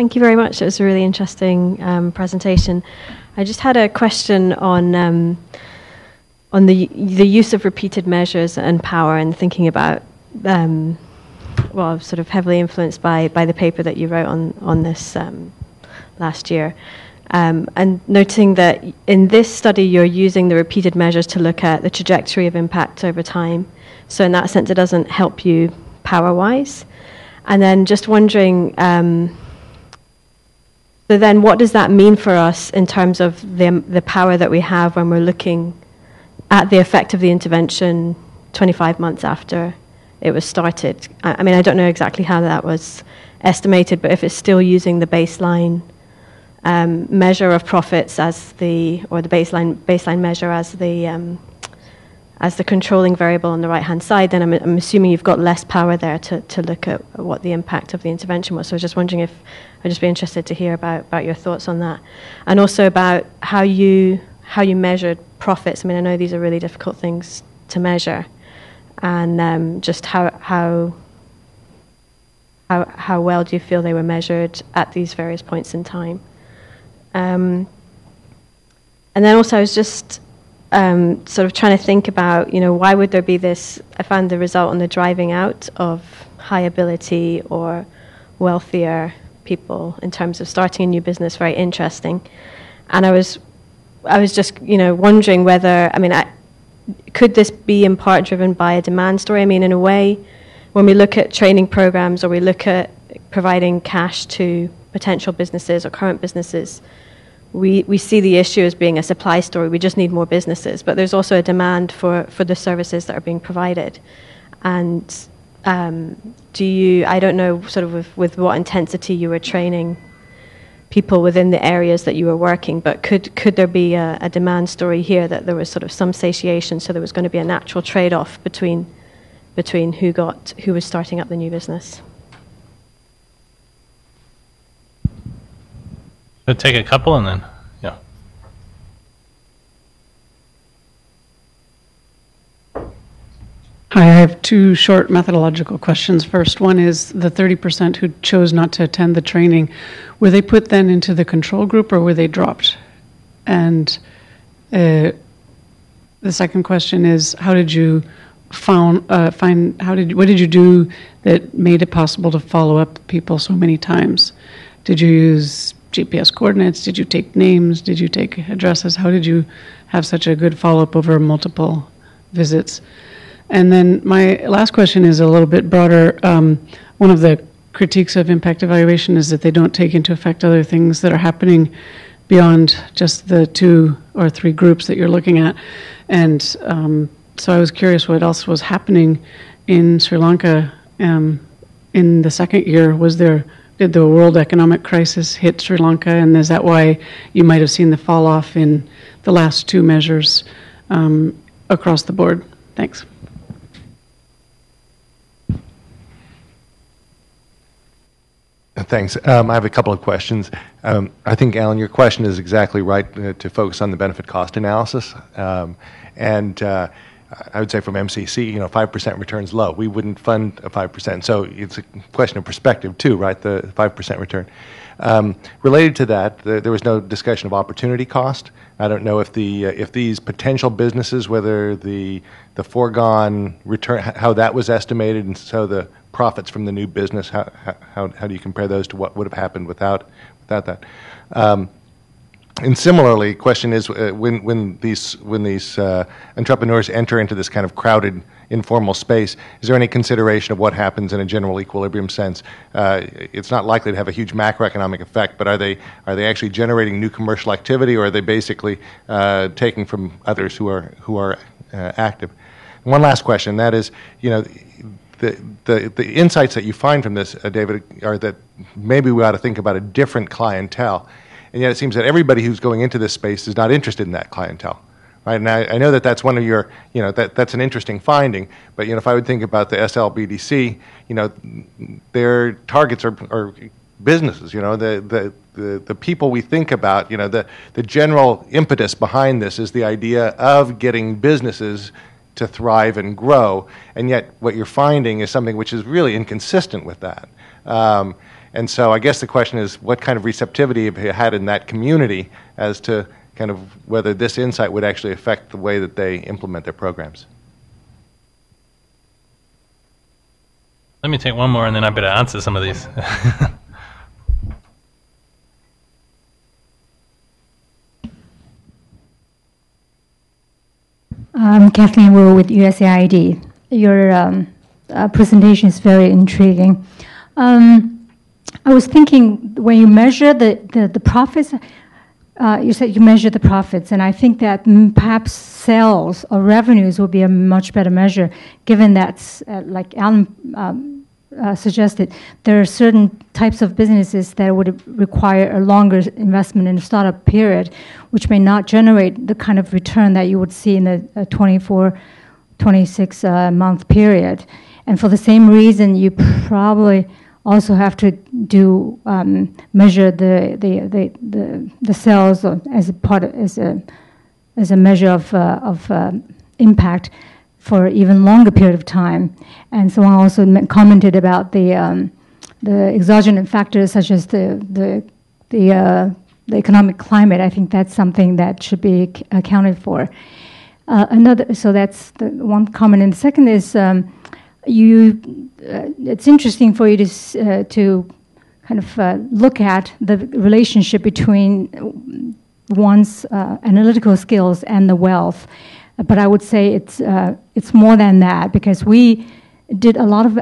Thank you very much. It was a really interesting presentation. I just had a question on the use of repeated measures and power, and thinking about, well, sort of heavily influenced by the paper that you wrote on this last year. And noting that in this study you're using the repeated measures to look at the trajectory of impact over time. So in that sense it doesn't help you power-wise. And then just wondering, so then what does that mean for us in terms of the power that we have when we're looking at the effect of the intervention 25 months after it was started? I mean, I don't know exactly how that was estimated, but if it's still using the baseline measure of profits or the baseline measure as the controlling variable on the right-hand side, then I'm assuming you've got less power there to look at what the impact of the intervention was. So I was just wondering if I'd just be interested to hear about your thoughts on that, and also about how you measured profits. I mean, I know these are really difficult things to measure, and just how well do you feel they were measured at these various points in time? And then also I was just sort of trying to think about, why would there be this? I found the result on the driving out of high ability or wealthier people in terms of starting a new business very interesting. And I was just, wondering whether, could this be in part driven by a demand story? I mean, in a way, when we look at training programs or we look at providing cash to potential businesses or current businesses, we see the issue as being a supply story. We just need more businesses. But there's also a demand for the services that are being provided. And I don't know sort of with what intensity you were training people within the areas that you were working, but could there be a demand story here that there was sort of some satiation, so there was going to be a natural trade-off between who was starting up the new business? Should I take a couple and then, yeah. Hi, I have two short methodological questions. First one is the 30% who chose not to attend the training, were they put then into the control group or were they dropped? And the second question is, how did you what did you do that made it possible to follow up people so many times? Did you use GPS coordinates? Did you take names? Did you take addresses? How did you have such a good follow-up over multiple visits? And then my last question is a little bit broader. One of the critiques of impact evaluation is that they don't take into effect other things that are happening beyond just the 2 or 3 groups that you're looking at. And so I was curious what else was happening in Sri Lanka in the second year. Did the world economic crisis hit Sri Lanka, and is that why you might have seen the fall off in the last 2 measures across the board? Thanks. Thanks. I have a couple of questions. I think, Alan, your question is exactly right to focus on the benefit cost analysis. And I would say from MCC, 5% return's low. We wouldn't fund a 5%. So it's a question of perspective too, right? The 5% return. Related to that, there was no discussion of opportunity cost. I don't know if these potential businesses, whether the foregone return, how that was estimated, and so the profits from the new business, how do you compare those to what would have happened without that? And similarly, question is when these entrepreneurs enter into this kind of crowded, informal space, is there any consideration of what happens in a general equilibrium sense? It's not likely to have a huge macroeconomic effect, but are they actually generating new commercial activity, or are they basically taking from others who are active? And one last question, that is, the insights that you find from this, David, are that maybe we ought to think about a different clientele. And yet it seems that everybody who's going into this space is not interested in that clientele, right? And I know that that's one of your, that's an interesting finding. But if I would think about the SLBDC, their targets are businesses. The people we think about. The general impetus behind this is the idea of getting businesses to thrive and grow. And yet what you're finding is something which is really inconsistent with that. And so I guess the question is, what kind of receptivity have you had in that community as to kind of whether this insight would actually affect the way that they implement their programs? Let me take one more, and then I better answer some of these. Kathleen Wu with USAID. Your presentation is very intriguing. I was thinking when you measure the profits, you said you measure the profits, and I think that perhaps sales or revenues will be a much better measure, given that, like Alan suggested, there are certain types of businesses that would require a longer investment in the startup period, which may not generate the kind of return that you would see in a 24, 26 month period. And for the same reason, you probably also have to do measure the sales as a part of, as a measure of impact for even longer period of time. And someone also commented about the exogenous factors such as the economic climate. I think that's something that should be accounted for. So that's the one comment. And the second is it's interesting for you to kind of look at the relationship between one's analytical skills and the wealth. But I would say it's more than that, because we did a lot of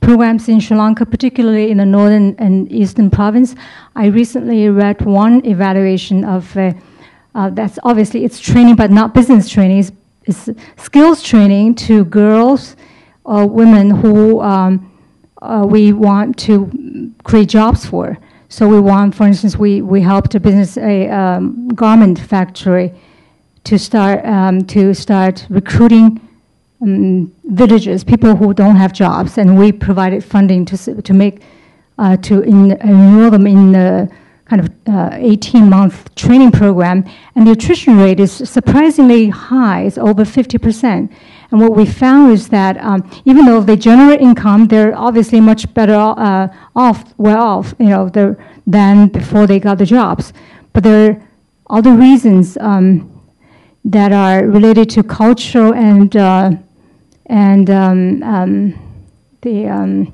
programs in Sri Lanka, particularly in the northern and eastern province. I recently read one evaluation of that's obviously it's training, but not business training. It's skills training to girls or women who we want to create jobs for. So we want, for instance, we helped a business, a garment factory, to start recruiting villagers, people who don't have jobs, and we provided funding to make to enroll them in the kind of 18-month training program, and the attrition rate is surprisingly high. It's over 50%. And what we found is that even though they generate income, they're obviously much better off, than before they got the jobs. But there are other reasons that are related to cultural and the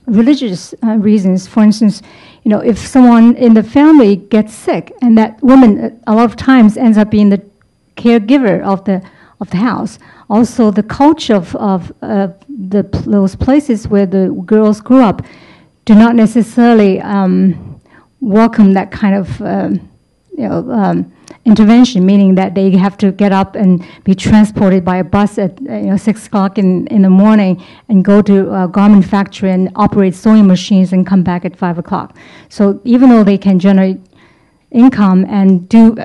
religious reasons. For instance, if someone in the family gets sick, and that woman a lot of times ends up being the caregiver of the house. Also, the culture of those places where the girls grew up do not necessarily welcome that kind of intervention, meaning that they have to get up and be transported by a bus at 6 o'clock in the morning and go to a garment factory and operate sewing machines and come back at 5 o'clock. So even though they can generate income and do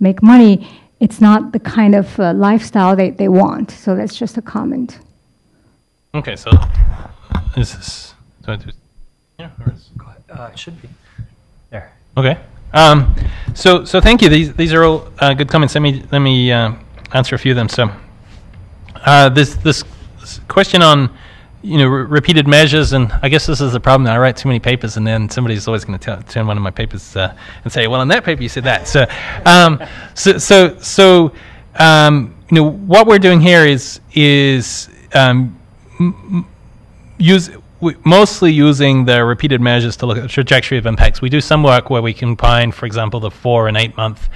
make money, it's not the kind of lifestyle they want. So that's just a comment. Okay, so is this? Do I do? Yeah, or is, Go ahead. It should be there. okay. So thank you. These are all good comments. Let me answer a few of them. So this question on repeated measures, and I guess this is the problem. I write too many papers, and then somebody's always going to turn one of my papers and say, "Well, in that paper you said that." So what we're doing here is mostly using the repeated measures to look at the trajectory of impacts. We do some work where we combine, for example, the 4 and 8 month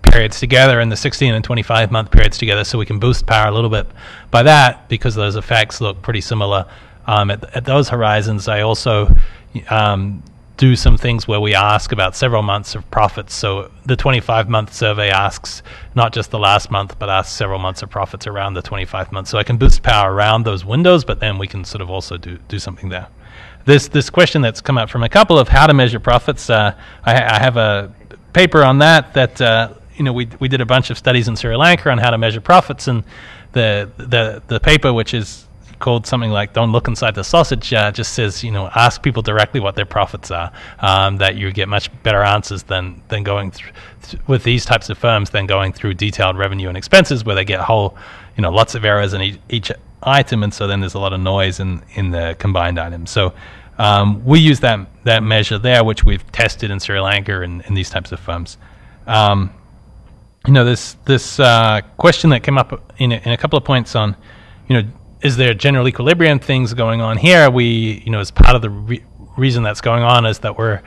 periods together and the 16 and 25 month periods together, so we can boost power a little bit by that, because those effects look pretty similar at those horizons. I also do some things where we ask about several months of profits. So the 25-month survey asks not just the last month, but asks several months of profits around the 25 months. So I can boost power around those windows, but then we can sort of also do something there. This question that's come up from a couple of how to measure profits, I have a paper on that we did a bunch of studies in Sri Lanka on how to measure profits, and the paper, which is called something like "Don't Look Inside the Sausage," just says, ask people directly what their profits are. That you get much better answers than going with these types of firms than going through detailed revenue and expenses, where they get lots of errors in each item, and so then there's a lot of noise in the combined items. So we use that measure there, which we've tested in Sri Lanka and in these types of firms. This question that came up in a couple of points on, is there general equilibrium things going on here? We, as part of the reason that's going on is that we're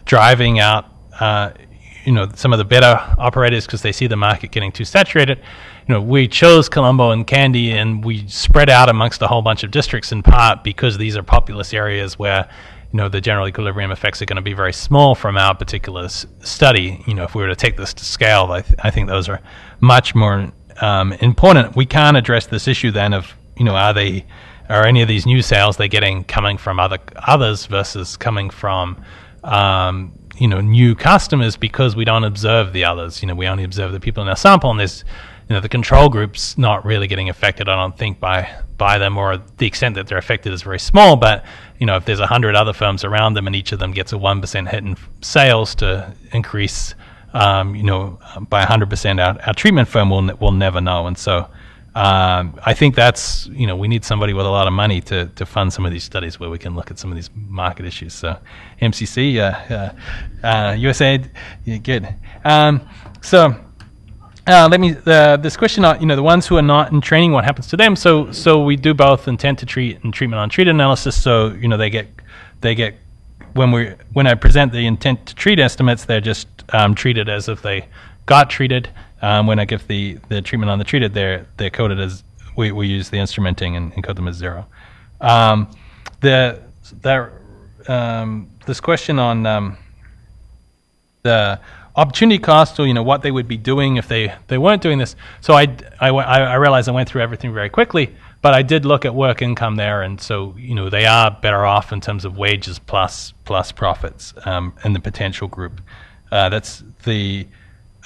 driving out, some of the better operators because they see the market getting too saturated. We chose Colombo and Kandy, and we spread out amongst a whole bunch of districts in part because these are populous areas where, the general equilibrium effects are going to be very small from our particular study. If we were to take this to scale, I think those are much more important. We can't address this issue then of, are any of these new sales they're getting coming from others versus coming from, new customers, because we don't observe the others. We only observe the people in our sample, and there's, the control group's not really getting affected, I don't think, by them, or the extent that they're affected is very small. But, if there's 100 other firms around them and each of them gets a 1% hit in sales to increase, by 100%, our treatment firm will never know. And so I think that's, we need somebody with a lot of money to fund some of these studies where we can look at some of these market issues. So MCC, USAID, yeah, good. This question on, the ones who are not in training, what happens to them? So we do both intent to treat and treatment on treated analysis. So, they get when I present the intent to treat estimates, they're just treated as if they got treated. When I give the treatment on the treated, they're coded as, we use the instrumenting and code them as 0. This question on the opportunity cost, or what they would be doing if they weren't doing this. So I realized I went through everything very quickly, but I did look at work income there, and so they are better off in terms of wages plus profits in the potential group. That's the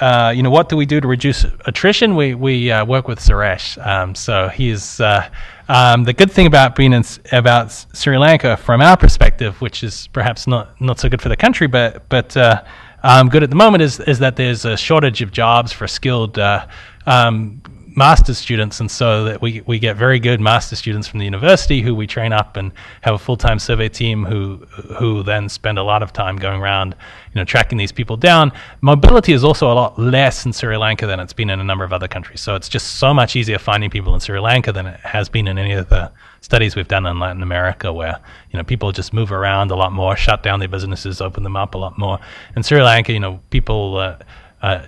what do we do to reduce attrition? We work with Suresh. So he's the good thing about being about Sri Lanka from our perspective, which is perhaps not so good for the country, but good at the moment, is that there's a shortage of jobs for skilled master's students, and so that we get very good master's students from the university who we train up and have a full-time survey team who then spend a lot of time going around, tracking these people down. Mobility is also a lot less in Sri Lanka than it's been in a number of other countries. So it's just so much easier finding people in Sri Lanka than it has been in any of the studies we've done in Latin America, where people just move around a lot more, shut down their businesses, open them up a lot more. In Sri Lanka, people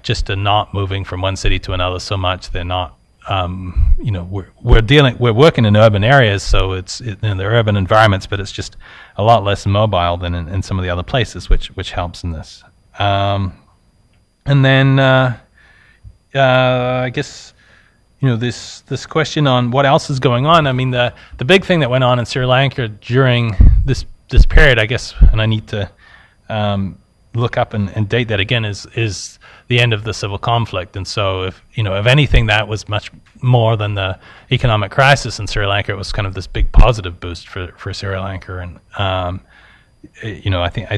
just are not moving from one city to another so much. They're not. We're working in urban areas, so it's in the urban environments, but it's just a lot less mobile than in some of the other places, which helps in this. And then I guess this question on what else is going on. I mean, the big thing that went on in Sri Lanka during this period, I guess, and I need to look up and date that again, is the end of the civil conflict. And so if anything, that was much more than the economic crisis in Sri Lanka. It was kind of this big positive boost for Sri Lanka. And I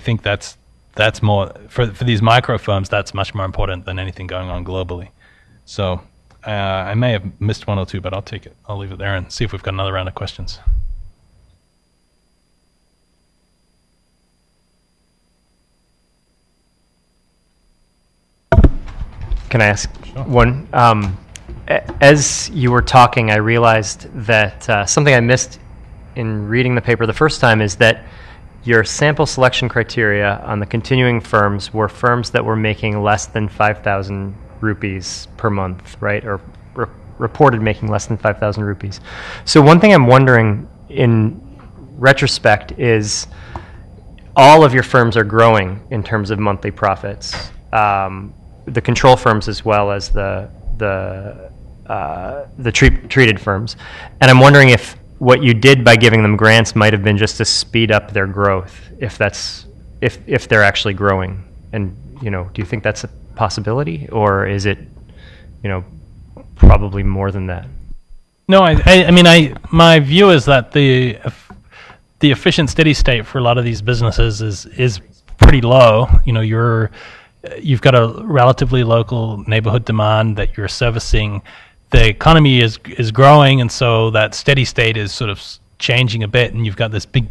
think that's more for these micro firms, that's much more important than anything going on globally. So I may have missed one or two, but I'll leave it there and see if we've got another round of questions. Can I ask one? As you were talking, I realized that something I missed in reading the paper the first time is that your sample selection criteria on the continuing firms were firms that were making less than 5,000 rupees per month, right? Or reported making less than 5,000 rupees. So one thing I'm wondering in retrospect is all of your firms are growing in terms of monthly profits. The control firms as well as the treated firms, and I'm wondering if what you did by giving them grants might have been just to speed up their growth, if they're actually growing. And do you think that's a possibility, or is it probably more than that? No, I mean, my view is that the efficient steady state for a lot of these businesses is pretty low. You know, you've got a relatively local neighborhood demand that you're servicing. The economy is growing, and so that steady state is sort of changing a bit, and you've got this big,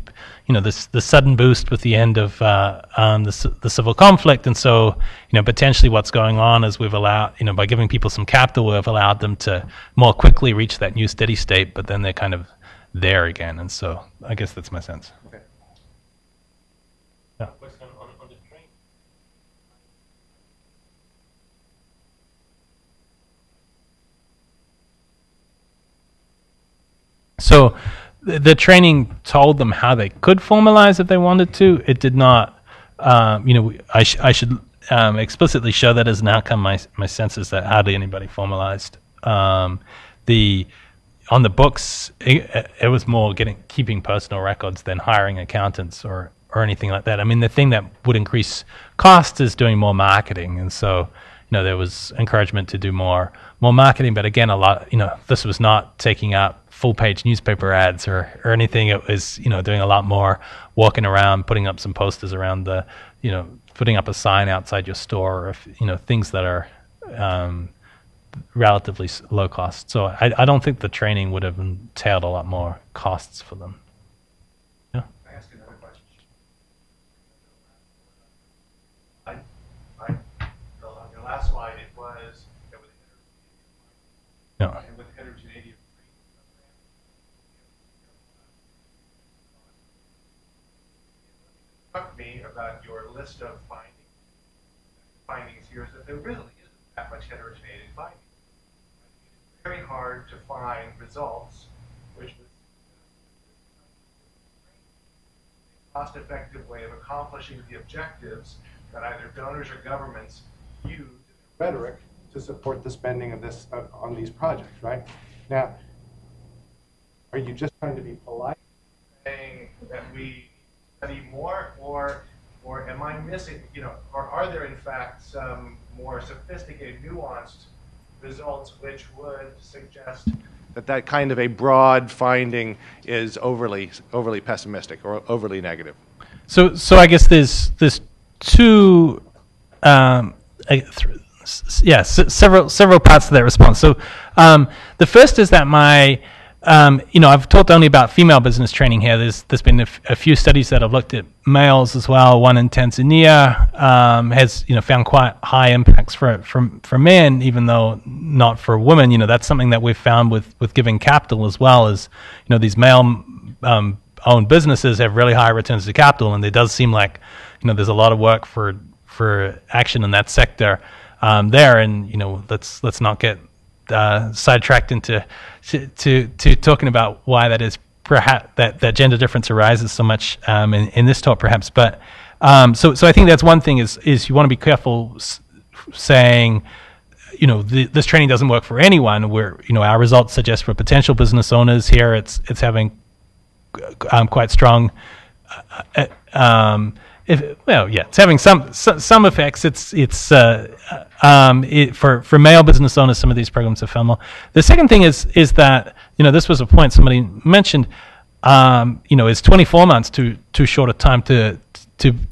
you know, this sudden boost with the end of the civil conflict, and so, you know, potentially what's going on is we've allowed, you know, by giving people some capital, we've allowed them to more quickly reach that new steady state, but then they're kind of there again, and so I guess that's my sense. Okay. Yeah. So the training told them how they could formalize if they wanted to. It did not, you know, I should explicitly show that as an outcome. My sense is that hardly anybody formalized. On the books, it was more keeping personal records than hiring accountants or anything like that. I mean, the thing that would increase costs is doing more marketing, and so, you know, there was encouragement to do more marketing. But again, a lot, you know, this was not taking up full-page newspaper ads or anything. It was, you know, doing a lot more walking around, putting up some posters around the, you know, putting up a sign outside your store, or, you know, things that are relatively low cost. So I don't think the training would have entailed a lot more costs for them. Yeah. Can I ask another question? On your last slide, it was No. and with heterogeneity of struck me about your list of findings here is that there really isn't that much heterogeneity in findings. It's very hard to find results which was a cost-effective way of accomplishing the objectives that either donors or governments use in their rhetoric to support the spending of this on these projects, right? Now, are you just trying to be polite, saying that we study more, or am I missing, you know, or are there in fact some more sophisticated, nuanced results which would suggest that kind of a broad finding is overly pessimistic or overly negative? So I guess there's two, several parts to that response. So the first is that you know, I've talked only about female business training here. There's been a few studies that have looked at males as well. One in Tanzania has, you know, found quite high impacts for men, even though not for women. You know, that's something that we've found with giving capital as well. As, you know, these male owned businesses have really high returns to capital, and it does seem like, you know, there's a lot of work for action in that sector there. And, you know, let's not get sidetracked into to talking about why that is, perhaps that gender difference arises so much in this talk, perhaps. But so I think that's one thing is you want to be careful saying, you know, this training doesn't work for anyone. Where, you know, our results suggest for potential business owners here, it's having quite strong. It's having some effects. It's for male business owners, some of these programs have found more. The second thing is that, you know, this was a point somebody mentioned. You know, is 24 months too short a time to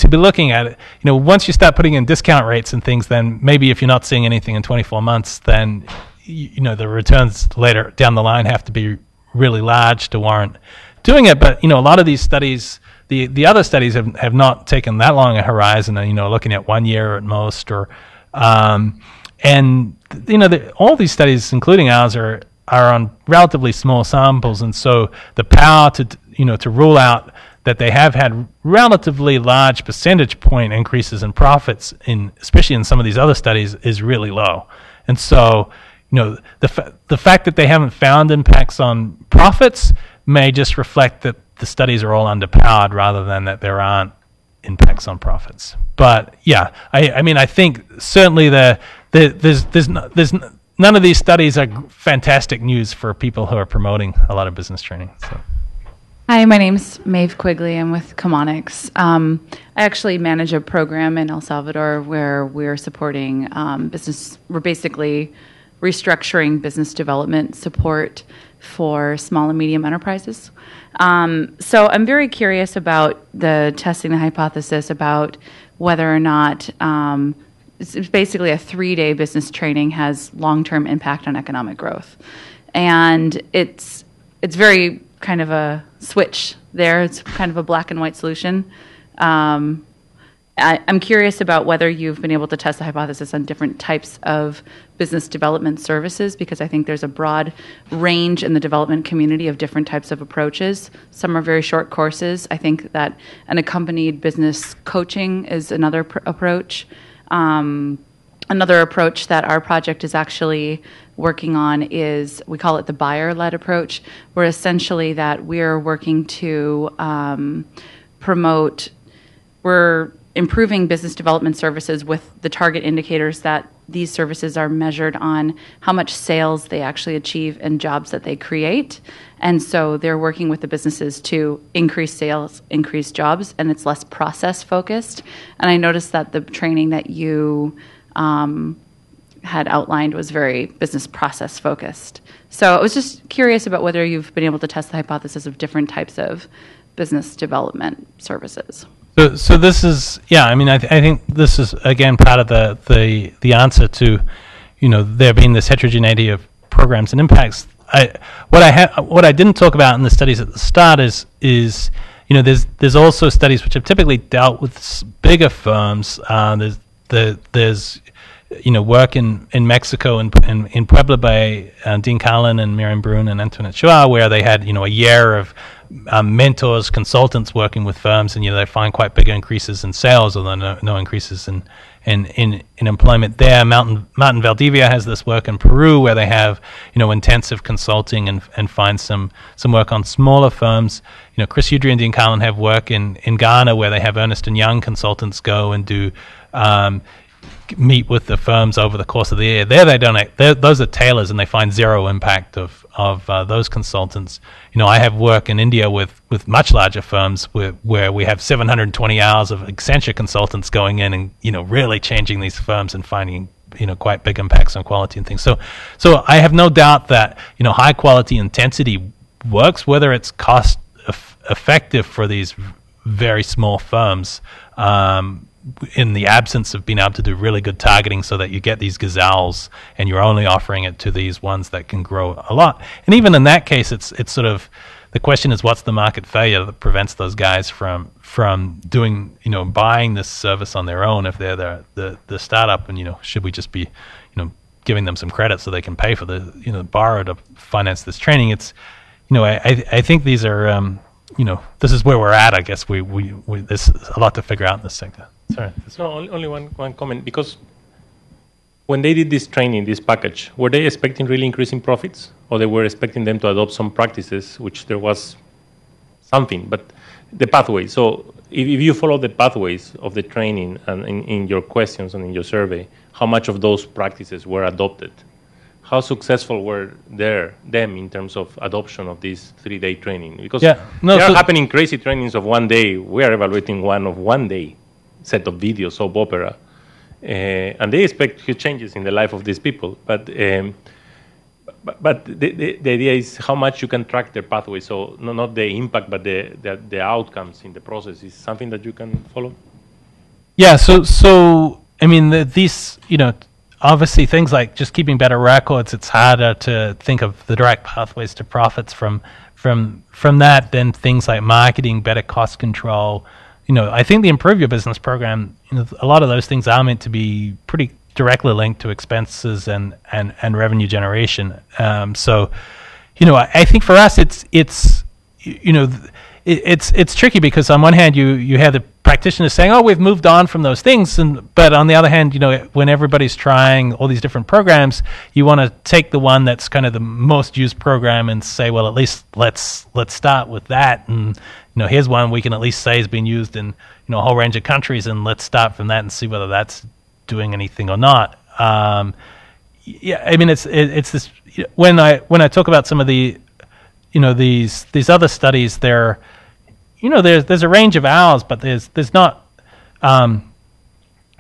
be looking at it? You know, once you start putting in discount rates and things, then maybe if you're not seeing anything in 24 months, then you know, the returns later down the line have to be really large to warrant doing it. But, you know, a lot of these studies. The other studies have not taken that long a horizon, you know, looking at 1 year at most, or and, you know, all these studies, including ours, are on relatively small samples, and so the power to rule out that they have had relatively large percentage point increases in profits, especially in some of these other studies, is really low. And so, you know, the fact that they haven't found impacts on profits may just reflect that the studies are all underpowered rather than that there aren't impacts on profits. But yeah, I mean, I think certainly there's none of these studies are fantastic news for people who are promoting a lot of business training. So. Hi, my name's Maeve Quigley. I'm with Comonics. I actually manage a program in El Salvador where we're supporting business. We're basically restructuring business development support for small and medium enterprises. So I'm very curious about the testing the hypothesis about whether or not it's basically a 3-day business training has long-term impact on economic growth. And it's very kind of a switch there. It's kind of a black and white solution. I'm curious about whether you've been able to test the hypothesis on different types of business development services, because I think there's a broad range in the development community of different types of approaches. Some are very short courses. I think that an accompanied business coaching is another approach. Another approach that our project is actually working on is, we call it the buyer-led approach, where essentially that we're working to promote, we're improving business development services with the target indicators that these services are measured on how much sales they actually achieve and jobs that they create. And so they're working with the businesses to increase sales, increase jobs, and it's less process focused. And I noticed that the training that you had outlined was very business process focused. So I was just curious about whether you've been able to test the hypothesis of different types of business development services. So this is, yeah, I mean, I think this is, again, part of the answer to, there being this heterogeneity of programs and impacts. What I didn't talk about in the studies at the start is there's also studies which have typically dealt with bigger firms. There's work in Mexico and in Puebla by Dean Carlin and Miriam Brun and Antoinette Chua, where they had a year of mentors, consultants working with firms, and they find quite big increases in sales, although no increases in employment there. Martin Valdivia has this work in Peru where they have intensive consulting and find some work on smaller firms. Chris Udry and Dean Carlin have work in Ghana where they have Ernst & Young consultants go and do meet with the firms over the course of the year. There they don't. Those are tailors, and they find zero impact of those consultants. I have work in India with much larger firms where we have 720 hours of Accenture consultants going in and really changing these firms and finding quite big impacts on quality and things. So I have no doubt that high quality intensity works, whether it's cost effective for these very small firms. In the absence of being able to do really good targeting so that you get these gazelles and you're only offering it to these ones that can grow a lot. And even in that case, it's sort of, the question is what's the market failure that prevents those guys from doing, buying this service on their own if they're the startup, and, should we just be, giving them some credit so they can pay for the, borrow to finance this training? It's, I think these are, this is where we're at. I guess we there's a lot to figure out in this sector. Sorry. No, only one comment, because when they did this training, this package, were they expecting really increasing profits, or they were expecting them to adopt some practices, which there was something, but the pathway. So if you follow the pathways of the training and in your questions and in your survey, how much of those practices were adopted? How successful were them in terms of adoption of this 3-day training? Because there are happening crazy trainings of 1 day. We are evaluating one of 1 day set of videos, soap opera, and they expect huge changes in the life of these people. But the idea is how much you can track their pathway. So not the impact, but the outcomes in the process is something that you can follow. Yeah. So I mean, these obviously things like just keeping better records. It's harder to think of the direct pathways to profits from that than things like marketing, better cost control. I think the Improve Your Business program, a lot of those things are meant to be pretty directly linked to expenses and revenue generation. So, I think for us, it's tricky because on one hand you have the practitioners saying, "Oh, we've moved on from those things," but on the other hand, when everybody's trying all these different programs, you want to take the one that's kind of the most used program and say, "Well, at least let's start with that." And here's one we can at least say has been used in a whole range of countries, and let's start from that and see whether that's doing anything or not. Yeah, I mean, it's this. When I talk about some of the these other studies, there's a range of hours, but there's not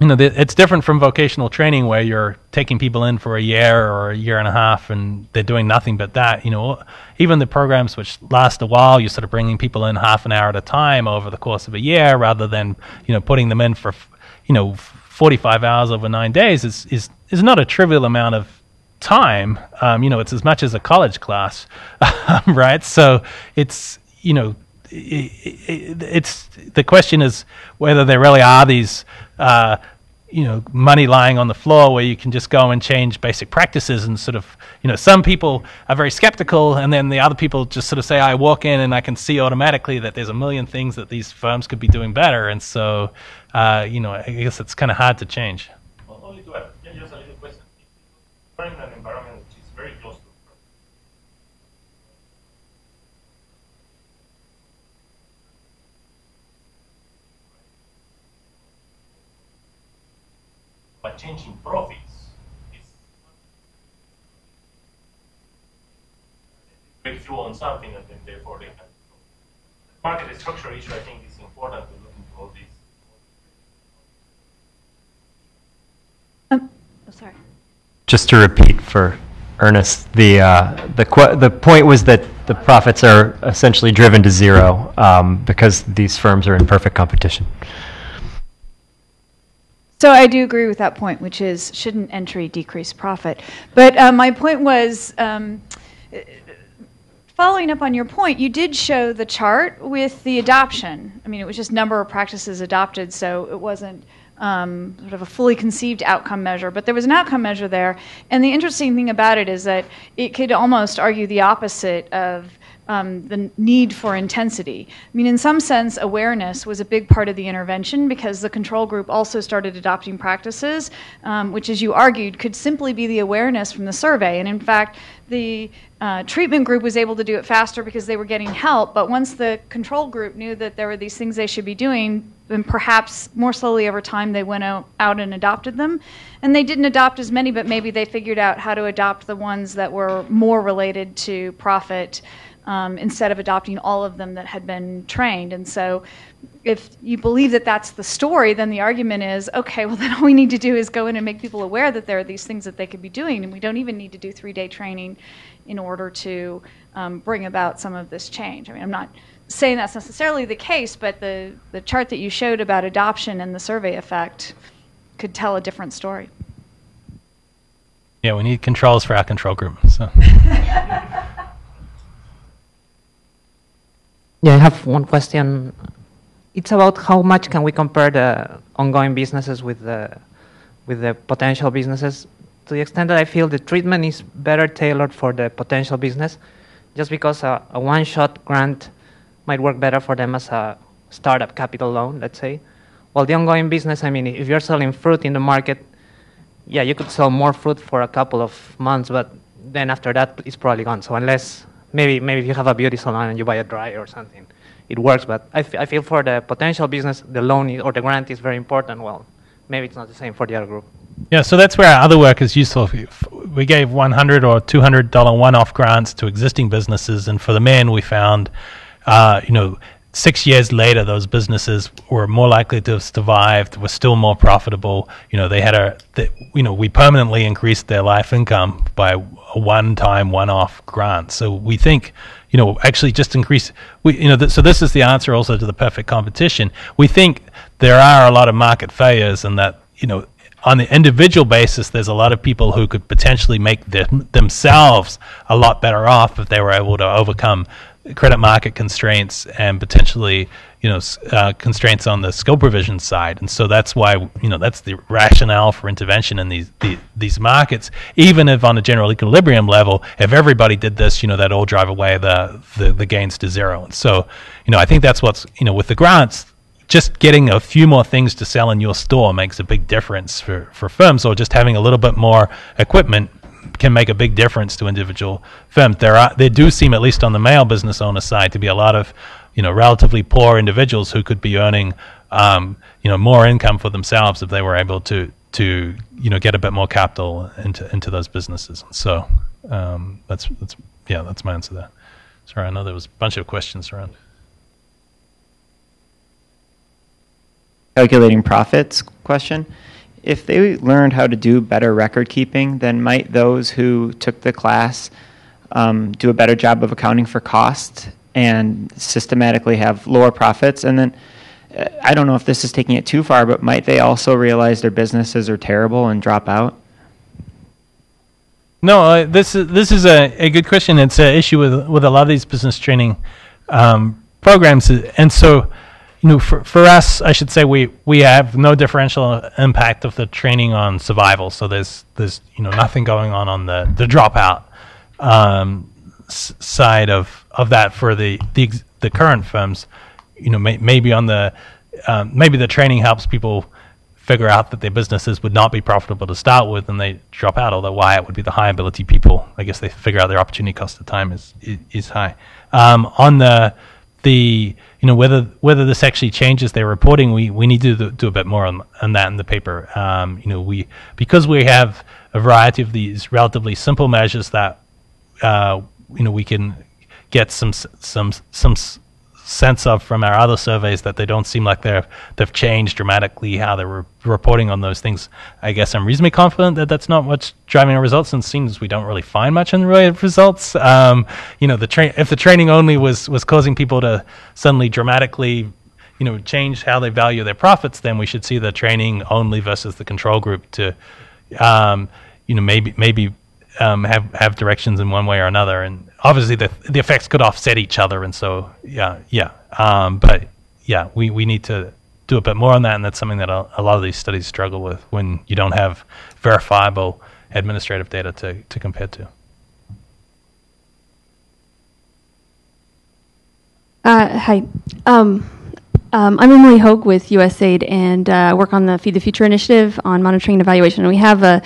it's different from vocational training where you're taking people in for a year or a year and a half and they're doing nothing but that. Even the programs which last a while, you're sort of bringing people in half an hour at a time over the course of a year rather than, putting them in for, 45 hours over 9 days is not a trivial amount of time. It's as much as a college class, right? So it's, it's the question is whether there really are these money lying on the floor where you can just go and change basic practices and sort of, some people are very skeptical and then the other people just sort of say, I walk in and I can see automatically that there's a million things that these firms could be doing better. And so, I guess it's kind of hard to change. Well, only to add, just a little question. We're in an environment which is very close to but changing profits is breakthrough on something and then therefore they can. Market structure issue, I think, is important to look into all these. Sorry. Just to repeat for Ernest, the point was that the profits are essentially driven to zero because these firms are in perfect competition. So I do agree with that point, which is shouldn't entry decrease profit? But my point was, following up on your point, you did show the chart with the adoption. I mean, it was just number of practices adopted, so it wasn't sort of a fully conceived outcome measure, but there was an outcome measure there. And the interesting thing about it is that it could almost argue the opposite of the need for intensity. I mean, in some sense, awareness was a big part of the intervention because the control group also started adopting practices, which, as you argued, could simply be the awareness from the survey. And in fact, the treatment group was able to do it faster because they were getting help, but once the control group knew that there were these things they should be doing, then perhaps more slowly over time they went out and adopted them. And they didn't adopt as many, but maybe they figured out how to adopt the ones that were more related to profit instead of adopting all of them that had been trained. And so if you believe that that's the story, then the argument is, okay, well then all we need to do is go in and make people aware that there are these things that they could be doing, and we don't even need to do 3-day training in order to bring about some of this change. I mean, I'm not saying that's necessarily the case, but the chart that you showed about adoption and the survey effect could tell a different story. Yeah, we need controls for our control group. So. Yeah, I have one question. It's about how much can we compare the ongoing businesses with the potential businesses. To the extent that I feel the treatment is better tailored for the potential business, just because a one-shot grant might work better for them as a startup capital loan, let's say. While the ongoing business, I mean, if you're selling fruit in the market, yeah, you could sell more fruit for a couple of months, but then after that, it's probably gone. So unless maybe if you have a beauty salon and you buy a dryer or something, it works. But I feel for the potential business, the loan or the grant is very important. Well, maybe it's not the same for the other group. Yeah, so that's where our other work is useful. We gave $100 or $200 one-off grants to existing businesses, and for the men, we found, 6 years later, those businesses were more likely to have survived, were still more profitable. We permanently increased their life income by a one-time, one-off grant. So we think, actually just increase. So this is the answer also to the perfect competition. We think there are a lot of market failures, and that on the individual basis, there's a lot of people who could potentially make themselves a lot better off if they were able to overcome credit market constraints and potentially, constraints on the skill provision side. And so that's why, that's the rationale for intervention in these markets. Even if on a general equilibrium level, if everybody did this, that all drive away the gains to zero. And so, I think that's what's, with the grants, just getting a few more things to sell in your store makes a big difference for firms, or just having a little bit more equipment can make a big difference to individual firms. There do seem, at least on the male business owner side, to be a lot of, relatively poor individuals who could be earning, more income for themselves if they were able to get a bit more capital into those businesses. So that's my answer there. Sorry, I know there was a bunch of questions around. calculating profits question. If they learned how to do better record keeping, then might those who took the class do a better job of accounting for cost and systematically have lower profits? And then I don't know if this is taking it too far, but might they also realize their businesses are terrible and drop out? No, this is a good question. It's an issue with a lot of these business training programs, and so for us, I should say we have no differential impact of the training on survival. So there's nothing going on the dropout side of that for the current firms. Maybe on the maybe the training helps people figure out that their businesses would not be profitable to start with, and they drop out. Although Wyatt would be the high ability people. I guess they figure out their opportunity cost of time is high. On the whether this actually changes their reporting, we need to do a bit more on that in the paper. Because we have a variety of these relatively simple measures that we can get some sense of from our other surveys that they don't seem like they've changed dramatically how they're reporting on those things. I guess I'm reasonably confident that that's not what's driving our results, and it seems we don't really find much in the way of results. If the training only was causing people to suddenly dramatically change how they value their profits, then we should see the training only versus the control group to maybe have directions in one way or another, and obviously the effects could offset each other, and so we need to do a bit more on that, and that's something that a lot of these studies struggle with when you don't have verifiable administrative data to compare to. Hi. I'm Emily Hogue with USAID and work on the Feed the Future initiative on monitoring and evaluation. And we have a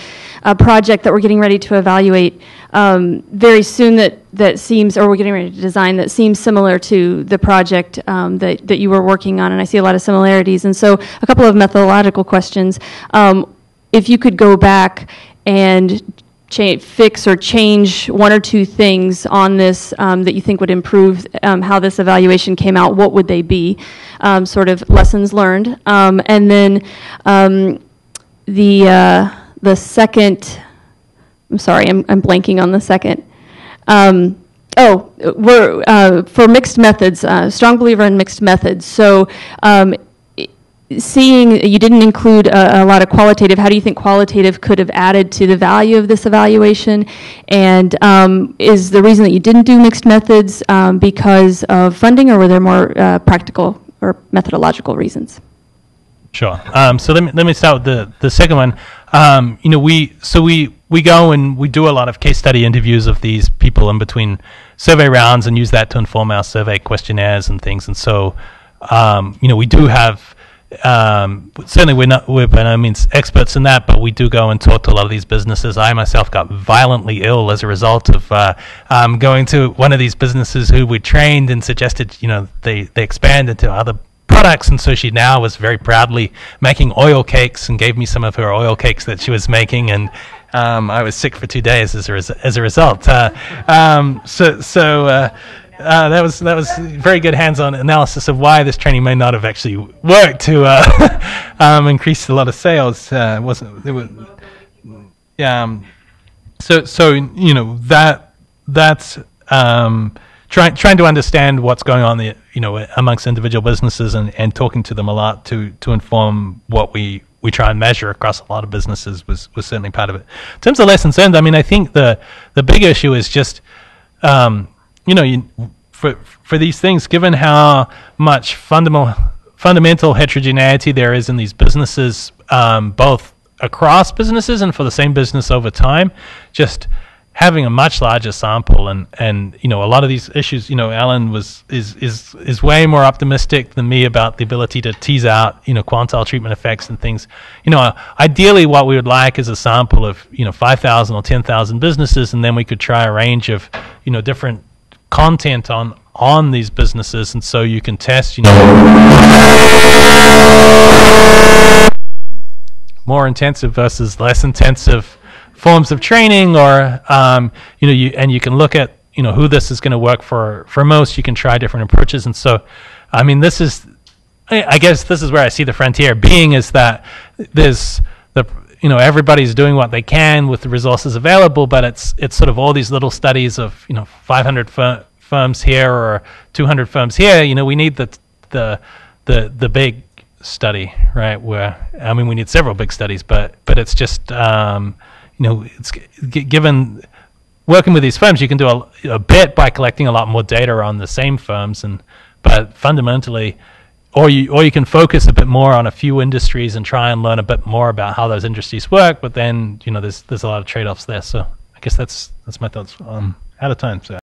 project that we're getting ready to evaluate very soon that seems, or we're getting ready to design, that seems similar to the project that you were working on, and I see a lot of similarities. And so a couple of methodological questions. If you could go back and fix or change one or two things on this that you think would improve how this evaluation came out, what would they be? Sort of lessons learned. And then the second, I'm sorry, I'm blanking on the second. We're for mixed methods, strong believer in mixed methods. So seeing you didn't include a lot of qualitative, how do you think qualitative could have added to the value of this evaluation? And is the reason that you didn't do mixed methods because of funding, or were there more practical or methodological reasons? Sure. So let me start with the second one. We go and we do a lot of case study interviews of these people in between survey rounds and use that to inform our survey questionnaires and things. And so we do have. Certainly we're by no means experts in that, but we do go and talk to a lot of these businesses. I myself got violently ill as a result of going to one of these businesses who we trained and suggested they expand into other products, and so she now was very proudly making oil cakes and gave me some of her oil cakes that she was making, and I was sick for 2 days as a result. That was very good hands-on analysis of why this training may not have actually worked to increase a lot of sales. That's trying to understand what's going on amongst individual businesses and talking to them a lot to inform what we try and measure across a lot of businesses was certainly part of it. In terms of lessons learned, I mean, I think the big issue is just for these things, given how much fundamental heterogeneity there is in these businesses, both across businesses and for the same business over time, just having a much larger sample and a lot of these issues, Alan is way more optimistic than me about the ability to tease out quantile treatment effects and things. Ideally what we would like is a sample of 5,000 or 10,000 businesses, and then we could try a range of different content on these businesses, and so you can test more intensive versus less intensive forms of training, or you can look at who this is going to work for most. You can try different approaches, and so I mean this is I guess this is where I see the frontier being, is that there's everybody's doing what they can with the resources available, but it's sort of all these little studies of 500 firms here or 200 firms here. We need the big study, right? We need several big studies, but it's just it's given working with these firms, you can do a bit by collecting a lot more data on the same firms, but fundamentally. Or you can focus a bit more on a few industries and try and learn a bit more about how those industries work. But then there's a lot of trade-offs there. So I guess that's my thoughts. Out of time. So.